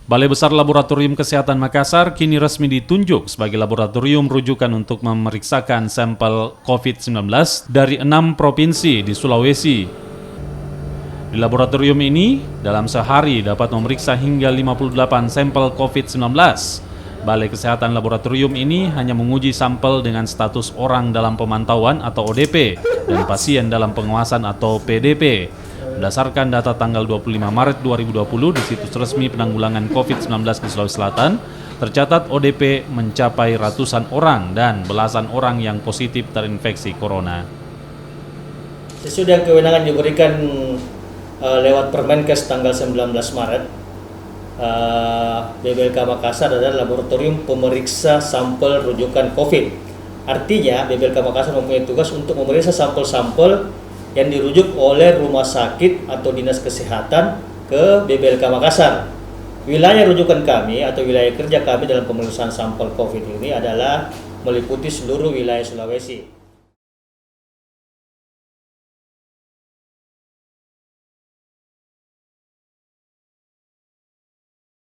Balai Besar Laboratorium Kesehatan Makassar kini resmi ditunjuk sebagai laboratorium rujukan untuk memeriksakan sampel COVID-19 dari 6 provinsi di Sulawesi. Di laboratorium ini, dalam sehari dapat memeriksa hingga 58 sampel COVID-19. Balai Kesehatan Laboratorium ini hanya menguji sampel dengan status orang dalam pemantauan atau ODP dan pasien dalam pengawasan atau PDP. Berdasarkan data tanggal 25 Maret 2020 di situs resmi penanggulangan COVID-19 di Sulawesi Selatan, tercatat ODP mencapai ratusan orang dan belasan orang yang positif terinfeksi corona. Sesudah kewenangan diberikan lewat Permenkes tanggal 19 Maret, BBLK Makassar adalah laboratorium pemeriksa sampel rujukan COVID. Artinya BBLK Makassar mempunyai tugas untuk memeriksa sampel-sampel yang dirujuk oleh rumah sakit atau dinas kesehatan ke BBLK Makassar. Wilayah rujukan kami atau wilayah kerja kami dalam pemeriksaan sampel COVID ini adalah meliputi seluruh wilayah Sulawesi.